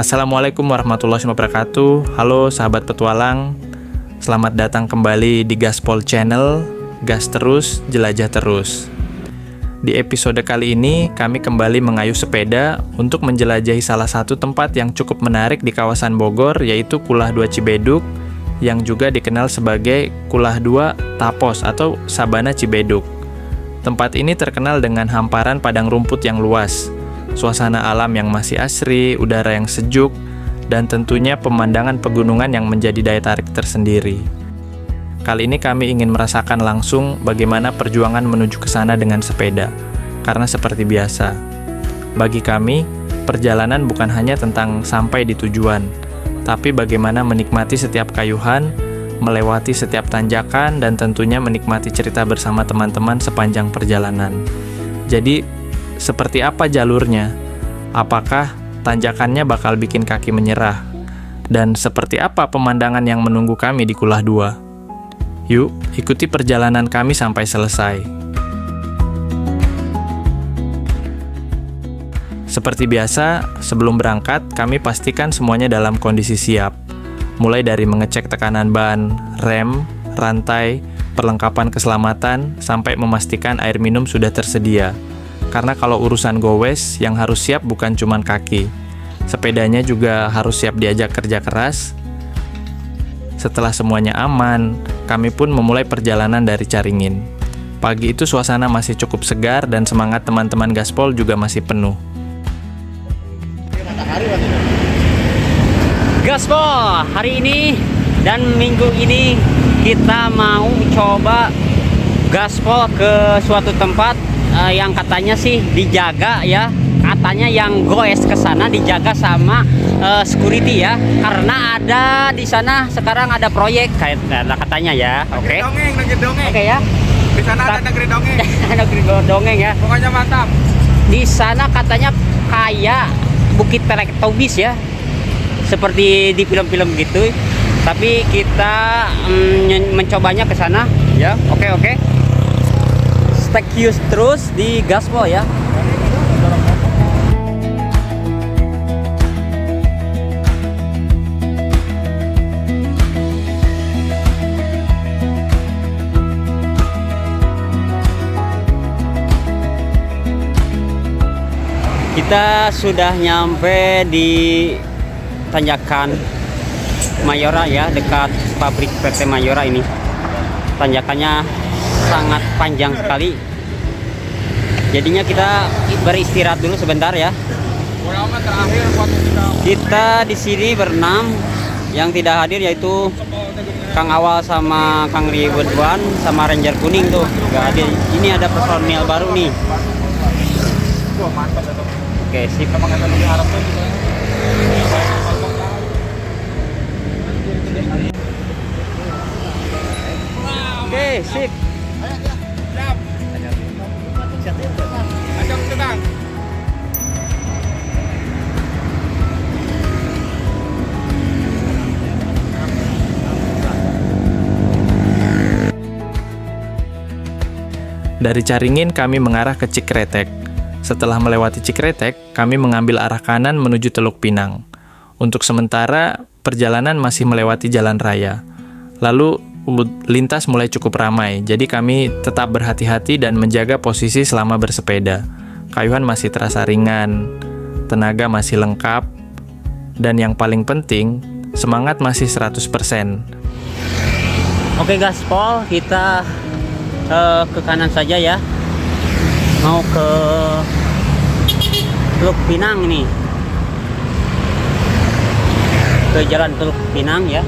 Assalamualaikum warahmatullahi wabarakatuh. Halo sahabat petualang, selamat datang kembali di Gaspol Channel. Gas terus, jelajah terus. Di episode kali ini, kami kembali mengayuh sepeda untuk menjelajahi salah satu tempat yang cukup menarik di kawasan Bogor, yaitu Kulah 2 Cibeduk, yang juga dikenal sebagai Kulah 2 Tapos atau Sabana Cibeduk. Tempat ini terkenal dengan hamparan padang rumput yang luas, suasana alam yang masih asri, udara yang sejuk, dan tentunya pemandangan pegunungan yang menjadi daya tarik tersendiri. Kali ini kami ingin merasakan langsung bagaimana perjuangan menuju ke sana dengan sepeda. Karena seperti biasa, bagi kami, perjalanan bukan hanya tentang sampai di tujuan, tapi bagaimana menikmati setiap kayuhan, melewati setiap tanjakan, dan tentunya menikmati cerita bersama teman-teman sepanjang perjalanan. Jadi, seperti apa jalurnya? Apakah tanjakannya bakal bikin kaki menyerah? Dan seperti apa pemandangan yang menunggu kami di Kulah 2? Yuk, ikuti perjalanan kami sampai selesai. Seperti biasa, sebelum berangkat, kami pastikan semuanya dalam kondisi siap. Mulai dari mengecek tekanan ban, rem, rantai, perlengkapan keselamatan, sampai memastikan air minum sudah tersedia. Karena kalau urusan gowes, yang harus siap bukan cuma kaki. Sepedanya juga harus siap diajak kerja keras. Setelah semuanya aman, kami pun memulai perjalanan dari Caringin. Pagi itu suasana masih cukup segar dan semangat teman-teman Gaspol juga masih penuh. Gaspol, hari ini dan minggu ini kita mau coba gaspol ke suatu tempat yang katanya sih dijaga ya. Katanya yang goes ke sana dijaga sama security ya. Karena ada di sana sekarang ada proyek katanya ya. Oke. Negeri dongeng. Oke ya. Di sana ada negeri dongeng. Negeri dongeng ya. Pokoknya mantap. Di sana katanya kayak Bukit Teletubbies ya. Seperti di film-film gitu. Tapi kita mencobanya ke sana ya. Oke. Stay tune terus di Gaspol ya. Kita sudah nyampe di tanjakan Mayora ya, dekat pabrik PT Mayora ini. Tanjakannya sangat panjang sekali. Jadinya kita beristirahat dulu sebentar ya. Kita di sini berenam. Yang tidak hadir yaitu Kang Awal sama Kang Ridwan sama Ranger Kuning tuh nggak hadir. Ini ada personil baru nih. Oke, sip. Oke, sip. Ajak sedang. Dari Caringin kami mengarah ke Cikretek. Setelah melewati Cikretek, kami mengambil arah kanan menuju Teluk Pinang. Untuk sementara, perjalanan masih melewati jalan raya. Lalu, lintas mulai cukup ramai, jadi kami tetap berhati-hati dan menjaga posisi selama bersepeda. Kayuhan masih terasa ringan, tenaga masih lengkap, dan yang paling penting, semangat masih 100%. Oke Gaspol, kita ke kanan saja ya. Mau ke Teluk Pinang nih. Ke jalan Teluk Pinang ya.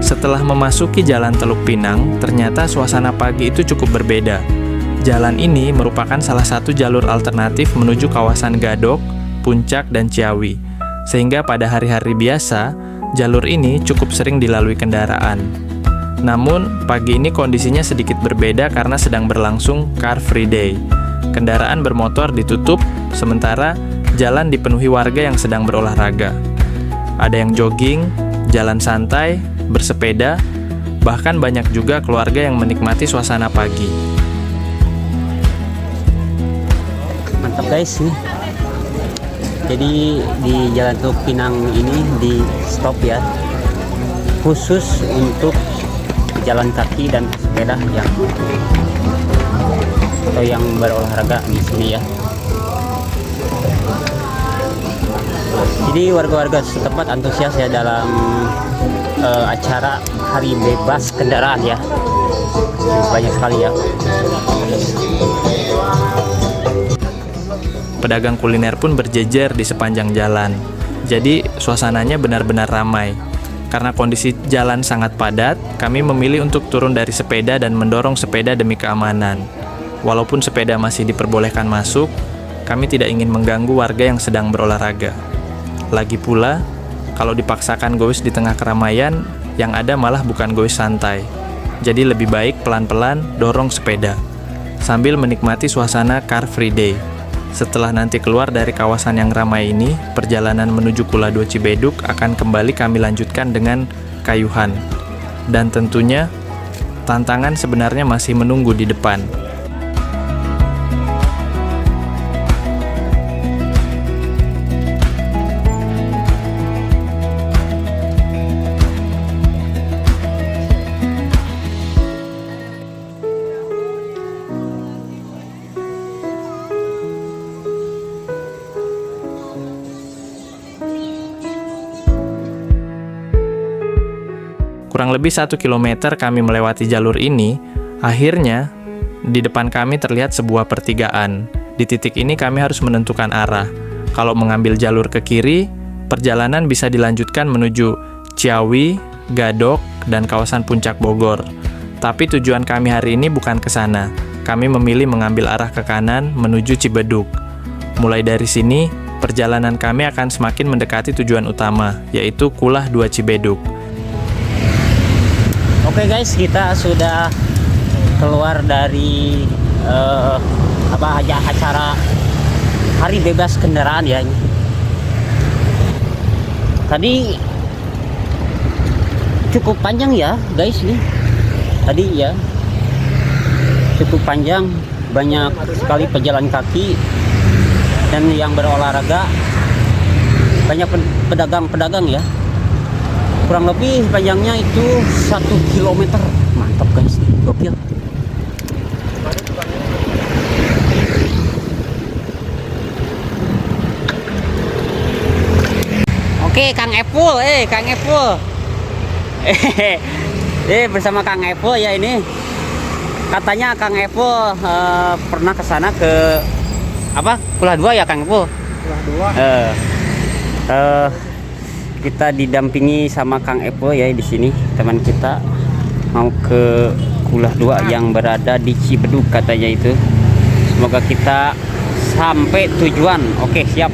Setelah memasuki jalan Teluk Pinang, ternyata suasana pagi itu cukup berbeda. Jalan ini merupakan salah satu jalur alternatif menuju kawasan Gadok, Puncak, dan Ciawi. Sehingga pada hari-hari biasa, jalur ini cukup sering dilalui kendaraan. Namun, pagi ini kondisinya sedikit berbeda karena sedang berlangsung Car Free Day. Kendaraan bermotor ditutup, sementara jalan dipenuhi warga yang sedang berolahraga. Ada yang jogging, jalan santai, bersepeda, bahkan banyak juga keluarga yang menikmati suasana pagi. Mantap guys nih. Jadi di Jalan Teluk Pinang ini di stop ya, khusus untuk jalan kaki dan sepeda yang berolahraga di sini ya. Jadi warga-warga setempat antusias ya dalam acara Hari Bebas Kendaraan ya. Banyak sekali ya. Pedagang kuliner pun berjejer di sepanjang jalan. Jadi suasananya benar-benar ramai. Karena kondisi jalan sangat padat, kami memilih untuk turun dari sepeda dan mendorong sepeda demi keamanan. Walaupun sepeda masih diperbolehkan masuk, kami tidak ingin mengganggu warga yang sedang berolahraga. Lagi pula, kalau dipaksakan goes di tengah keramaian, yang ada malah bukan goes santai. Jadi lebih baik pelan-pelan dorong sepeda, sambil menikmati suasana Car Free Day. Setelah nanti keluar dari kawasan yang ramai ini, perjalanan menuju Kula 2 Cibeduk akan kembali kami lanjutkan dengan Kayuhan. Dan tentunya, tantangan sebenarnya masih menunggu di depan. Kurang lebih 1 kilometer kami melewati jalur ini, akhirnya di depan kami terlihat sebuah pertigaan. Di titik ini kami harus menentukan arah. Kalau mengambil jalur ke kiri, perjalanan bisa dilanjutkan menuju Ciawi, Gadok, dan kawasan Puncak Bogor. Tapi tujuan kami hari ini bukan ke sana. Kami memilih mengambil arah ke kanan menuju Cibeduk. Mulai dari sini, perjalanan kami akan semakin mendekati tujuan utama, yaitu Kula 2 Cibeduk. Oke guys, kita sudah keluar dari acara Hari Bebas Kendaraan ya. Tadi cukup panjang ya guys nih. Tadi ya cukup panjang, banyak sekali pejalan kaki dan yang berolahraga, banyak pedagang-pedagang ya. Kurang lebih panjangnya itu 1 kilometer. Mantap guys, gokil. Oke, Kang Epul, Kang Epul. Bersama Kang Epul ya ini. Katanya Kang Epul pernah ke sana ke Kula 2 ya Kang Epul? Kula 2. Kita didampingi sama Kang Epul ya di sini, teman kita mau ke Kula 2 yang berada di Cibeduk katanya itu. Semoga kita sampai tujuan. Oke, siap.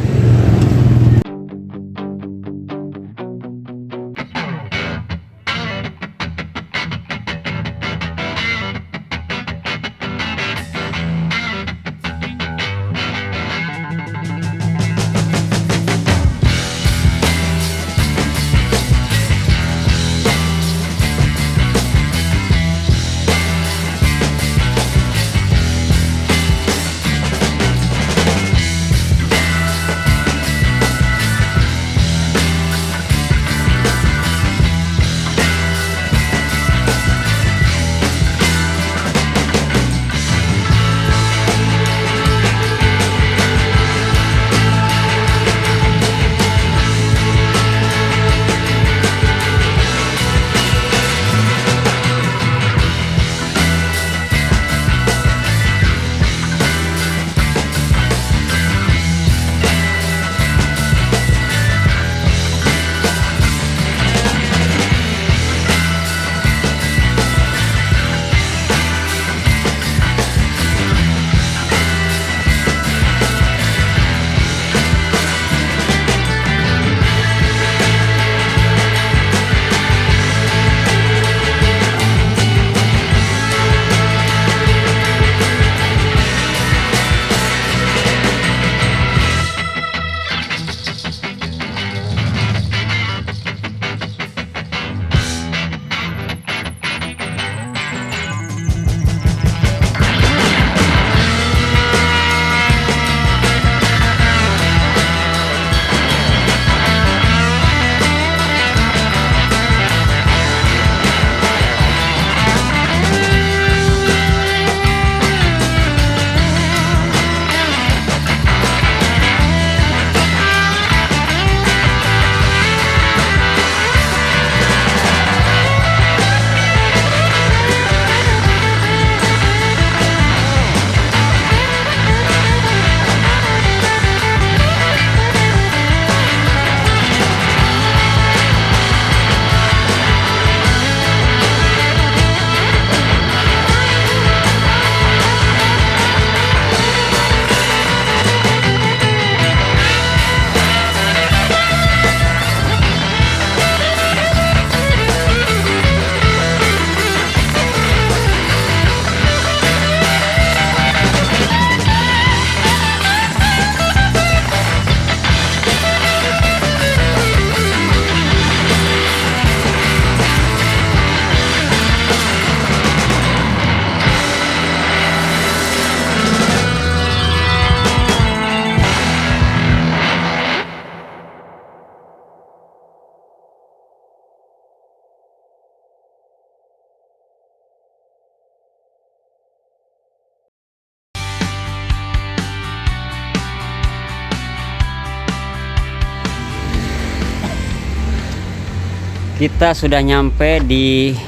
Kita sudah nyampe di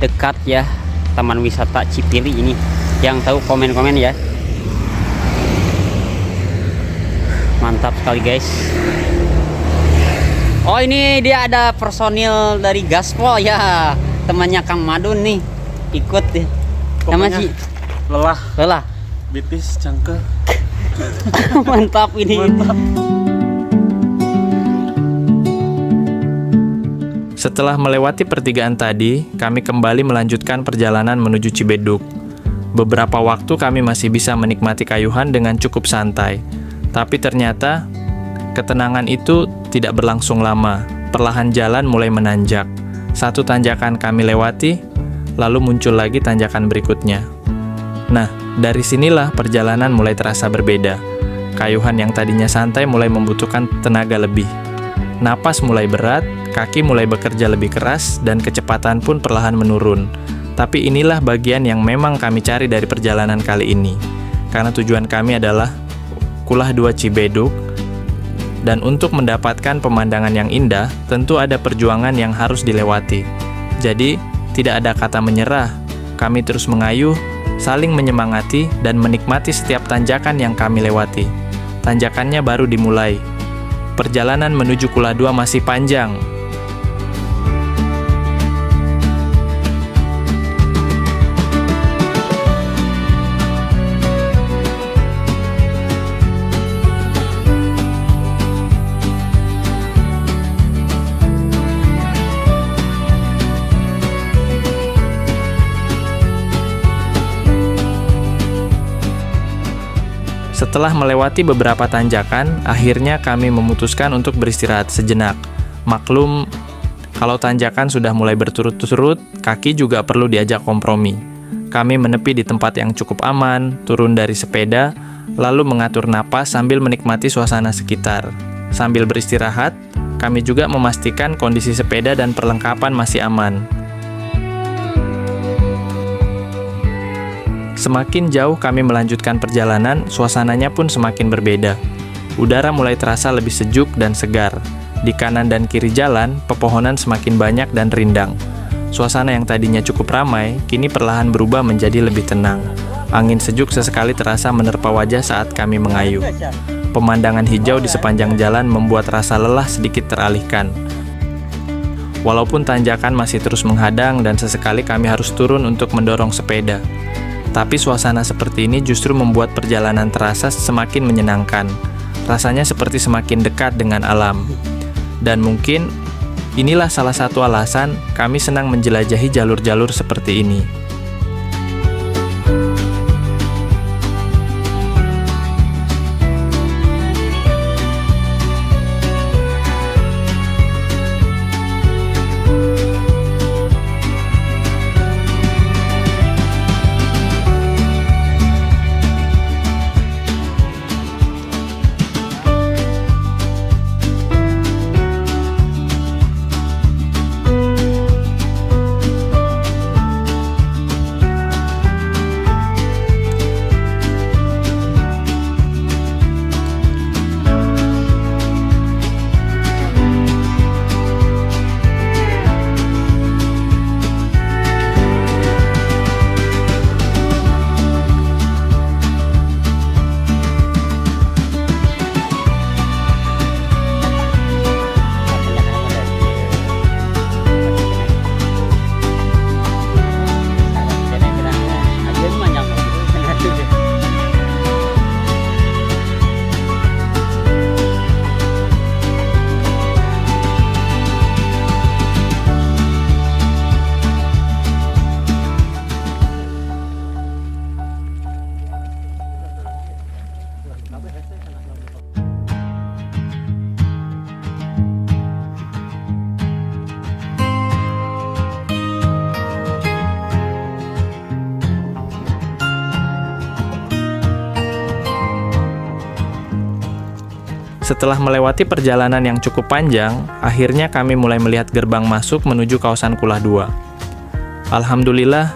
dekat ya Taman Wisata Cipili ini. Yang tahu komen-komen ya. Mantap sekali guys. Oh, ini dia ada personil dari Gaspol ya. Temannya Kang Madun nih ikut ya. Sama Pokoknya si lelah, Lelah. bitis, cangkel. Mantap ini. Setelah melewati pertigaan tadi, kami kembali melanjutkan perjalanan menuju Cibeduk. Beberapa waktu kami masih bisa menikmati Kayuhan dengan cukup santai. Tapi ternyata, ketenangan itu tidak berlangsung lama. Perlahan jalan mulai menanjak. Satu tanjakan kami lewati, lalu muncul lagi tanjakan berikutnya. Nah, dari sinilah perjalanan mulai terasa berbeda. Kayuhan yang tadinya santai mulai membutuhkan tenaga lebih. Napas mulai berat, kaki mulai bekerja lebih keras, dan kecepatan pun perlahan menurun. Tapi inilah bagian yang memang kami cari dari perjalanan kali ini. Karena tujuan kami adalah Kulah 2 Cibeduk, dan untuk mendapatkan pemandangan yang indah, tentu ada perjuangan yang harus dilewati. Jadi, tidak ada kata menyerah. Kami terus mengayuh, saling menyemangati, dan menikmati setiap tanjakan yang kami lewati. Tanjakannya baru dimulai. Perjalanan menuju Kulah 2 masih panjang. Setelah melewati beberapa tanjakan, akhirnya kami memutuskan untuk beristirahat sejenak. Maklum, kalau tanjakan sudah mulai berturut-turut, kaki juga perlu diajak kompromi. Kami menepi di tempat yang cukup aman, turun dari sepeda, lalu mengatur napas sambil menikmati suasana sekitar. Sambil beristirahat, kami juga memastikan kondisi sepeda dan perlengkapan masih aman. Semakin jauh kami melanjutkan perjalanan, suasananya pun semakin berbeda. Udara mulai terasa lebih sejuk dan segar. Di kanan dan kiri jalan, pepohonan semakin banyak dan rindang. Suasana yang tadinya cukup ramai, kini perlahan berubah menjadi lebih tenang. Angin sejuk sesekali terasa menerpa wajah saat kami mengayuh. Pemandangan hijau di sepanjang jalan membuat rasa lelah sedikit teralihkan. Walaupun tanjakan masih terus menghadang dan sesekali kami harus turun untuk mendorong sepeda. Tapi suasana seperti ini justru membuat perjalanan terasa semakin menyenangkan. Rasanya seperti semakin dekat dengan alam. Dan mungkin inilah salah satu alasan kami senang menjelajahi jalur-jalur seperti ini. Setelah melewati perjalanan yang cukup panjang, akhirnya kami mulai melihat gerbang masuk menuju kawasan Kulah 2. Alhamdulillah,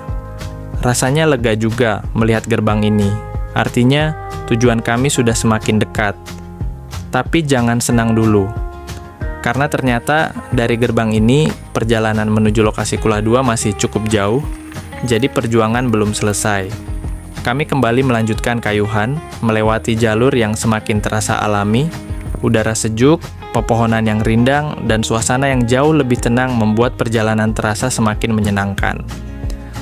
rasanya lega juga melihat gerbang ini. Artinya, tujuan kami sudah semakin dekat. Tapi jangan senang dulu. Karena ternyata dari gerbang ini perjalanan menuju lokasi Kulah 2 masih cukup jauh, jadi perjuangan belum selesai. Kami kembali melanjutkan kayuhan, melewati jalur yang semakin terasa alami, udara sejuk, pepohonan yang rindang, dan suasana yang jauh lebih tenang membuat perjalanan terasa semakin menyenangkan.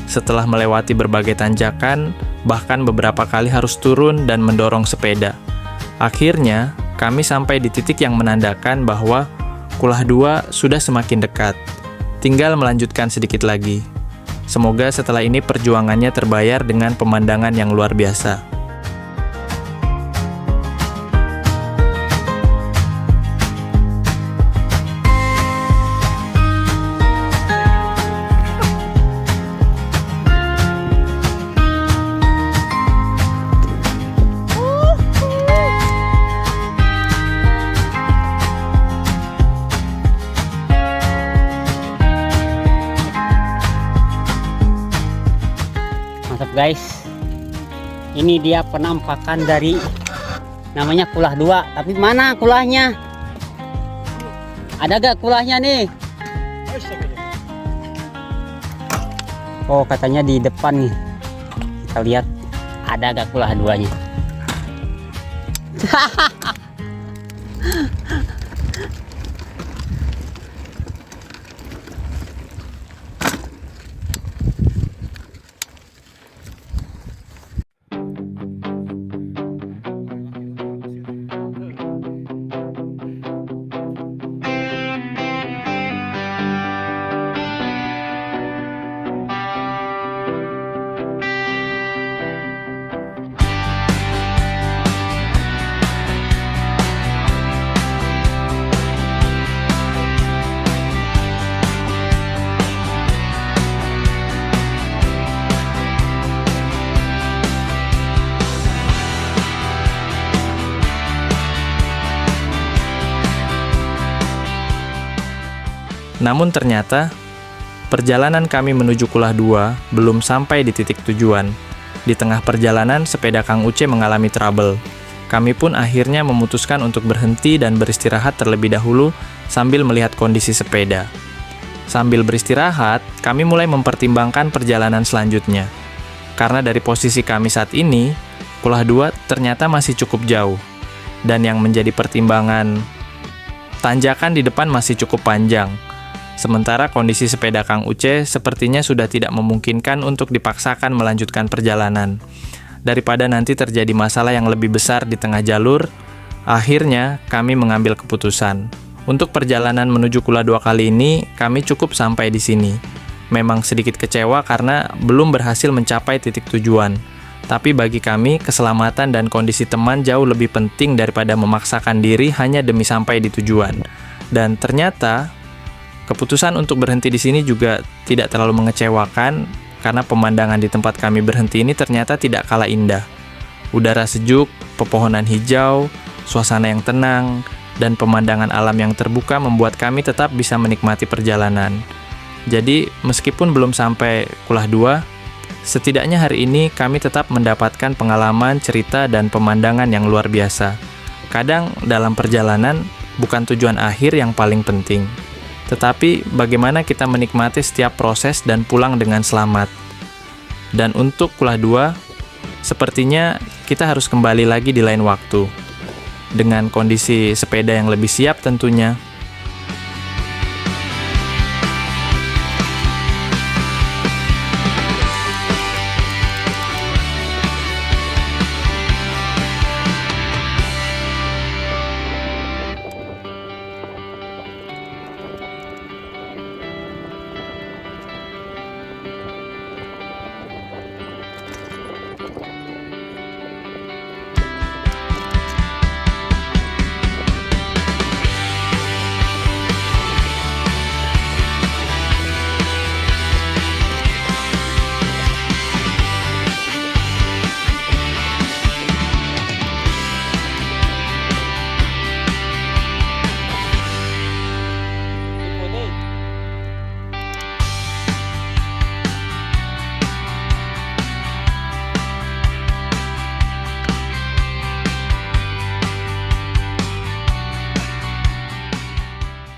Setelah melewati berbagai tanjakan, bahkan beberapa kali harus turun dan mendorong sepeda. Akhirnya, kami sampai di titik yang menandakan bahwa Kulah 2 sudah semakin dekat. Tinggal melanjutkan sedikit lagi. Semoga setelah ini perjuangannya terbayar dengan pemandangan yang luar biasa. Mantap guys, ini dia penampakan dari namanya Kulah 2. Tapi mana kulahnya? Ada gak kulahnya nih? Oh, katanya di depan nih. Kita lihat ada gak Kulah 2-nya. Namun ternyata, perjalanan kami menuju Kulah 2 belum sampai di titik tujuan. Di tengah perjalanan, sepeda Kang Uce mengalami trouble. Kami pun akhirnya memutuskan untuk berhenti dan beristirahat terlebih dahulu sambil melihat kondisi sepeda. Sambil beristirahat, kami mulai mempertimbangkan perjalanan selanjutnya. Karena dari posisi kami saat ini, Kulah 2 ternyata masih cukup jauh. Dan yang menjadi pertimbangan, tanjakan di depan masih cukup panjang. Sementara kondisi sepeda Kang Uce sepertinya sudah tidak memungkinkan untuk dipaksakan melanjutkan perjalanan. Daripada nanti terjadi masalah yang lebih besar di tengah jalur, akhirnya kami mengambil keputusan. Untuk perjalanan menuju Kulah 2 kali ini, kami cukup sampai di sini. Memang sedikit kecewa karena belum berhasil mencapai titik tujuan. Tapi bagi kami, keselamatan dan kondisi teman jauh lebih penting daripada memaksakan diri hanya demi sampai di tujuan. Dan ternyata, keputusan untuk berhenti di sini juga tidak terlalu mengecewakan karena pemandangan di tempat kami berhenti ini ternyata tidak kalah indah. Udara sejuk, pepohonan hijau, suasana yang tenang, dan pemandangan alam yang terbuka membuat kami tetap bisa menikmati perjalanan. Jadi, meskipun belum sampai Kulah 2, setidaknya hari ini kami tetap mendapatkan pengalaman, cerita, dan pemandangan yang luar biasa. Kadang dalam perjalanan, bukan tujuan akhir yang paling penting, tetapi bagaimana kita menikmati setiap proses dan pulang dengan selamat. Dan untuk Kulah 2, sepertinya kita harus kembali lagi di lain waktu. Dengan kondisi sepeda yang lebih siap tentunya.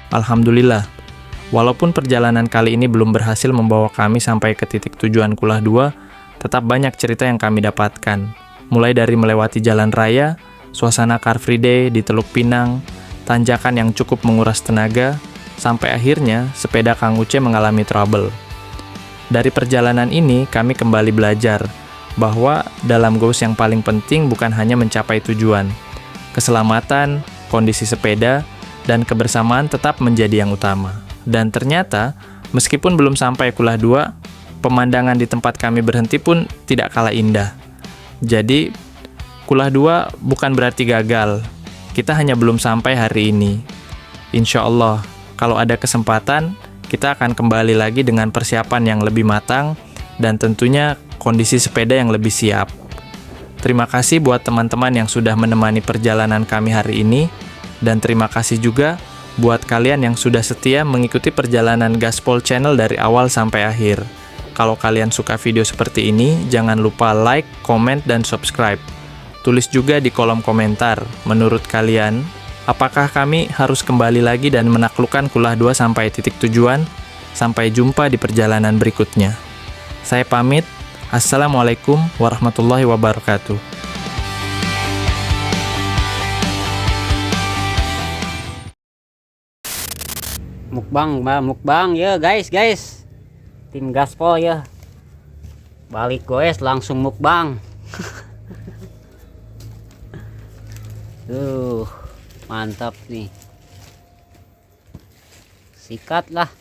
Alhamdulillah, walaupun perjalanan kali ini belum berhasil membawa kami sampai ke titik tujuan Kulah 2, tetap banyak cerita yang kami dapatkan. Mulai dari melewati jalan raya, suasana Car Free Day di Teluk Pinang, tanjakan yang cukup menguras tenaga, sampai akhirnya sepeda Kang Uce mengalami trouble. Dari perjalanan ini, kami kembali belajar bahwa dalam goals yang paling penting bukan hanya mencapai tujuan. Keselamatan, kondisi sepeda, dan kebersamaan tetap menjadi yang utama. Dan ternyata, meskipun belum sampai Kulah 2, pemandangan di tempat kami berhenti pun tidak kalah indah. Jadi, Kulah 2 bukan berarti gagal. Kita hanya belum sampai hari ini. Insya Allah, kalau ada kesempatan, kita akan kembali lagi dengan persiapan yang lebih matang dan tentunya kondisi sepeda yang lebih siap. Terima kasih buat teman-teman yang sudah menemani perjalanan kami hari ini, dan terima kasih juga buat kalian yang sudah setia mengikuti perjalanan Gaspol Channel dari awal sampai akhir. Kalau kalian suka video seperti ini, jangan lupa like, comment, dan subscribe. Tulis juga di kolom komentar, menurut kalian, apakah kami harus kembali lagi dan menaklukkan Kulah 2 sampai titik tujuan? Sampai jumpa di perjalanan berikutnya. Saya pamit. Assalamualaikum warahmatullahi wabarakatuh. Mukbang ya guys. Tim Gaspol ya. Balik goes langsung mukbang. Mantap nih. Sikat lah.